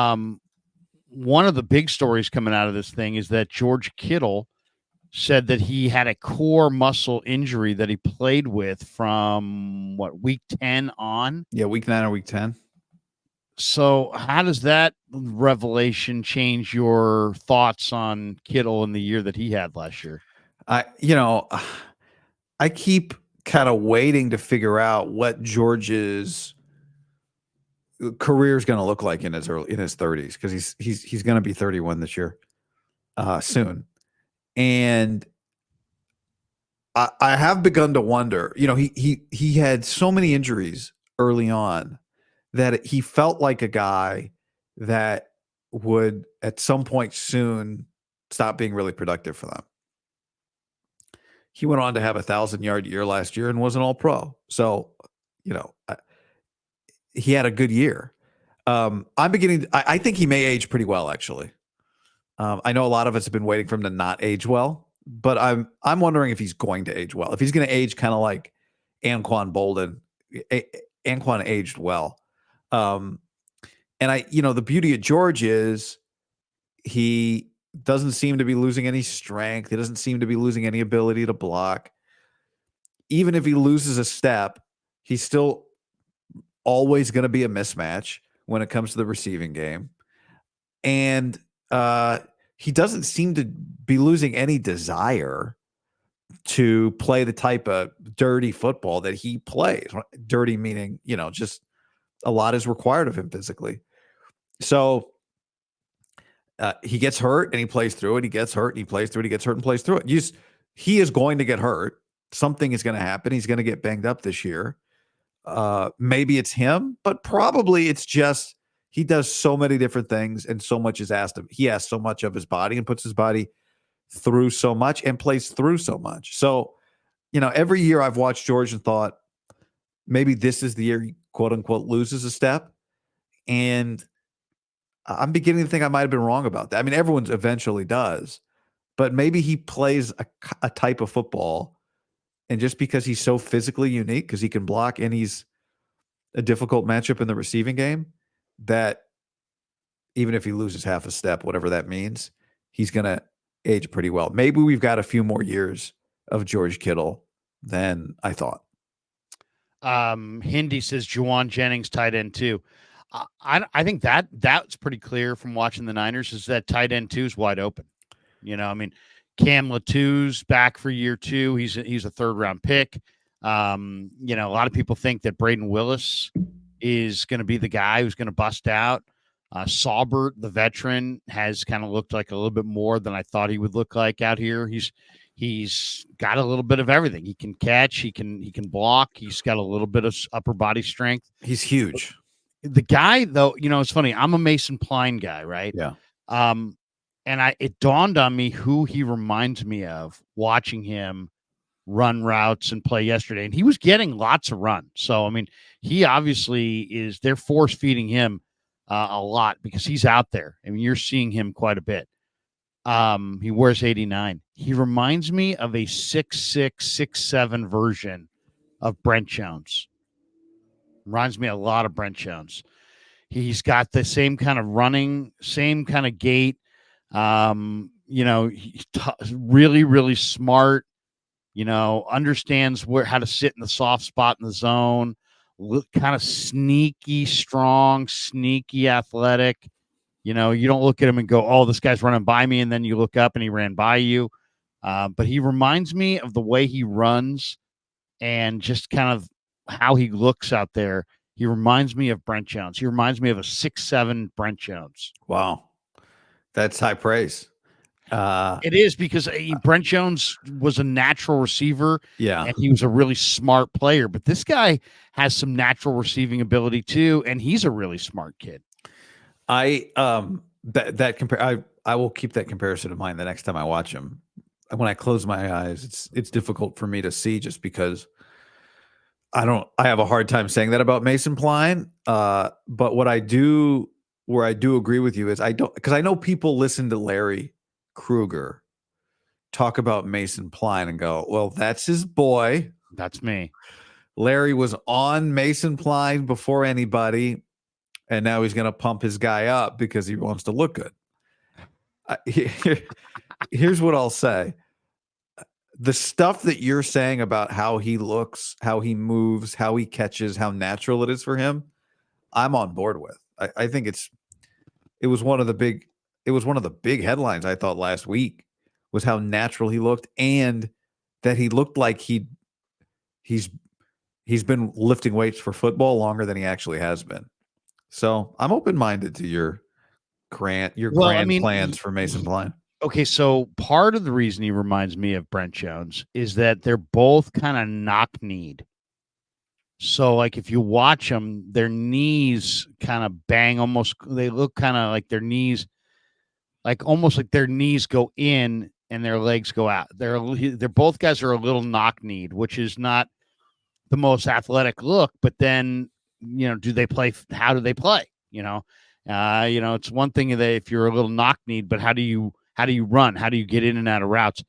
Um, one of the big stories coming out of this thing is that George Kittle said that he had a core muscle injury that he played with from week 10 on. Yeah, week 9 or week 10. So how does that revelation change your thoughts on Kittle in the year that he had last year? I keep kind of waiting to figure out what George's career is going to look like in his 30s, because he's going to be 31 this year, soon. And I have begun to wonder, he had so many injuries early on that he felt like a guy that would at some point soon stop being really productive for them. He went on to have 1,000-yard year last year and was an all-pro. So, he had a good year. I think he may age pretty well, actually. I know a lot of us have been waiting for him to not age well, but I'm wondering if he's going to age well. If he's going to age kind of like Anquan Bolden. Anquan aged well. And the beauty of George is he doesn't seem to be losing any strength. He doesn't seem to be losing any ability to block. Even if he loses a step, he's still always going to be a mismatch when it comes to the receiving game. And he doesn't seem to be losing any desire to play the type of dirty football that he plays. Dirty meaning, just a lot is required of him physically. So he gets hurt and he plays through it. He gets hurt and he plays through it. He gets hurt and plays through it. He is going to get hurt. Something is going to happen. He's going to get banged up this year. Maybe it's him, but probably it's just he does so many different things and so much is asked of. He asks so much of his body and puts his body through so much and plays through so much. So, every year I've watched George and thought maybe this is the year he quote unquote loses a step. And I'm beginning to think I might have been wrong about that. I mean, everyone eventually does, but maybe he plays a type of football. And just because he's so physically unique, because he can block and he's a difficult matchup in the receiving game, that even if he loses half a step, whatever that means, he's going to age pretty well. Maybe we've got a few more years of George Kittle than I thought. Hindi says Juwan Jennings tight end too. I think that's pretty clear from watching the Niners is that tight end 2 is wide open. Cam Latu's back for year 2. He's a third round pick. A lot of people think that Brayden Willis is going to be the guy who's going to bust out. Saubert, the veteran, has kind of looked like a little bit more than I thought he would look like out here. He's got a little bit of everything. He can catch. He can block. He's got a little bit of upper body strength. He's huge. The guy, though, it's funny. I'm a Mason Pline guy, right? Yeah. And it dawned on me who he reminds me of watching him run routes and play yesterday. And he was getting lots of runs. So, he obviously they're force feeding him a lot because he's out there. You're seeing him quite a bit. He wears 89. He reminds me of a 6'6", 6'7" version of Brent Jones. Reminds me a lot of Brent Jones. He's got the same kind of running, same kind of gait. He's really, really smart. Understands how to sit in the soft spot in the zone. Kind of sneaky, strong, sneaky, athletic. You don't look at him and go, "Oh, this guy's running by me," and then you look up and he ran by you. But he reminds me of the way he runs and just kind of how he looks out there. He reminds me of Brent Jones. He reminds me of a 6'7" Brent Jones. Wow. That's high praise. It is because Brent Jones was a natural receiver. Yeah. And he was a really smart player. But this guy has some natural receiving ability too. And he's a really smart kid. I will keep that comparison in mind the next time I watch him. When I close my eyes, it's difficult for me to see just because I have a hard time saying that about Mason Pline. But where I do agree with you is because I know people listen to Larry Krueger talk about Mason Pline and go, well, that's his boy. That's me. Larry was on Mason Pline before anybody. and now he's going to pump his guy up because he wants to look good. Here's what I'll say. The stuff that you're saying about how he looks, how he moves, how he catches, how natural it is for him, I'm on board with. I think it was one of the big headlines I thought last week was how natural he looked, and that he looked like he's been lifting weights for football longer than he actually has been. So I'm open-minded to your grand plans for Mason Pline. Okay, so part of the reason he reminds me of Brent Jones is that they're both kind of knock-kneed. So, like, if you watch them, their knees kind of bang almost. They look kind of like their knees, like almost like their knees go in and their legs go out. They're both guys are a little knock-kneed, which is not the most athletic look. But then, do they play? How do they play? It's one thing that if you're a little knock-kneed, but how do you run? How do you get in and out of routes?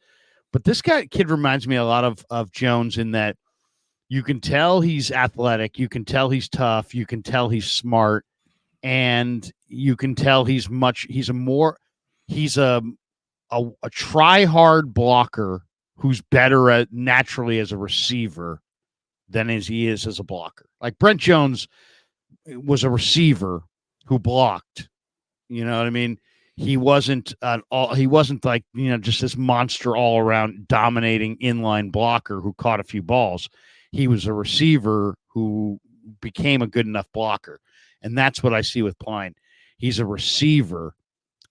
But this kid reminds me a lot of Jones in that you can tell he's athletic, you can tell he's tough, you can tell he's smart, and you can tell he's a try-hard blocker who's better naturally as a receiver than as he is as a blocker. Like Brent Jones was a receiver who blocked. You know what I mean? He wasn't like, just this monster all around dominating inline blocker who caught a few balls. He was a receiver who became a good enough blocker. And that's what I see with Pline. He's a receiver,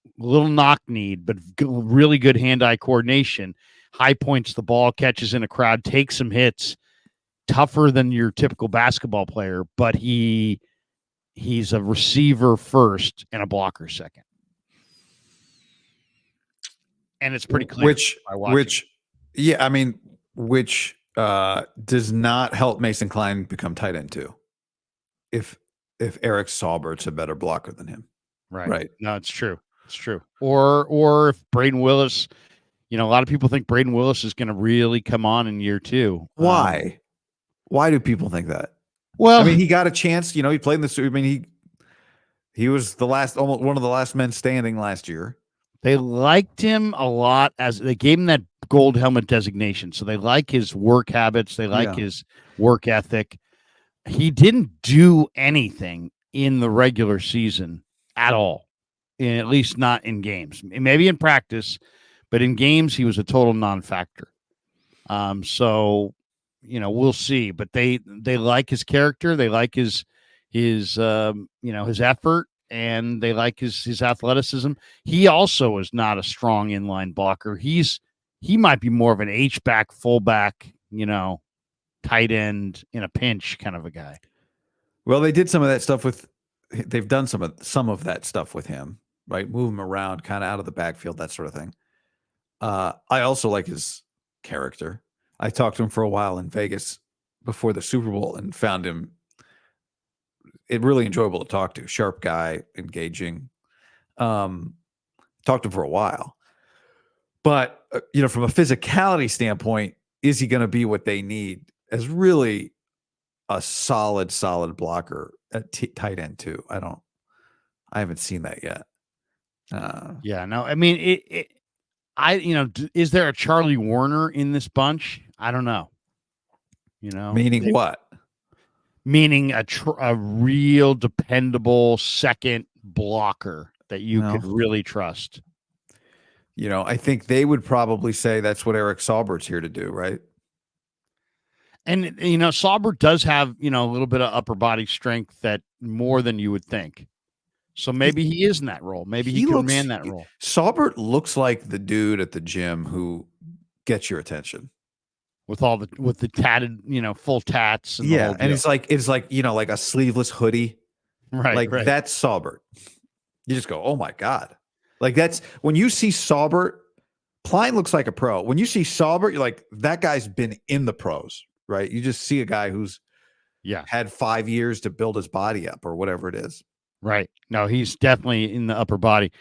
a little knock-kneed, but really good hand-eye coordination. High points the ball, catches in a crowd, takes some hits, tougher than your typical basketball player, but he's a receiver first and a blocker second. And it's pretty clear. Which does not help Mason Pline become tight end too. If Eric Saubert's a better blocker than him. Right. No, it's true. It's true. Or if Brayden Willis, a lot of people think Brayden Willis is going to really come on in year 2. Why? Why do people think that? Well, I mean, he got a chance, he played in the, I mean, he was almost one of the last men standing last year. They liked him a lot they gave him that gold helmet designation. So they like his work habits. They like his work ethic. He didn't do anything in the regular season at all, at least not in games. Maybe in practice, but in games, he was a total non-factor. So, we'll see. But they like his character. They like his effort. And they like his athleticism. He also is not a strong inline blocker. He might be more of an H-back, fullback, tight end in a pinch kind of a guy. Well, they did some of that stuff they've done some of that stuff with him, right? Move him around kind of out of the backfield, that sort of thing. I also like his character. I talked to him for a while in Vegas before the Super Bowl and found him really enjoyable to talk to. Sharp guy, engaging. Talked to him for a while. But, from a physicality standpoint, is he going to be what they need as really a solid blocker at tight end too? I haven't seen that yet. Yeah, no, I mean, is there a Charlie Warner in this bunch? I don't know. Meaning what? Meaning a real dependable second blocker that you could really trust. I think they would probably say that's what Eric Saubert's here to do, right? And, Saubert does have, a little bit of upper body strength that more than you would think. So maybe he is in that role. Maybe he can man that role. Saubert looks like the dude at the gym who gets your attention. With the tatted, full tats. And and it's like like a sleeveless hoodie. Right. Right. That's Saubert. You just go, oh my God. Like that's when you see Saubert, Pline looks like a pro. When you see Saubert, you're like, that guy's been in the pros, right? You just see a guy who's had 5 years to build his body up or whatever it is. Right. No, he's definitely in the upper body.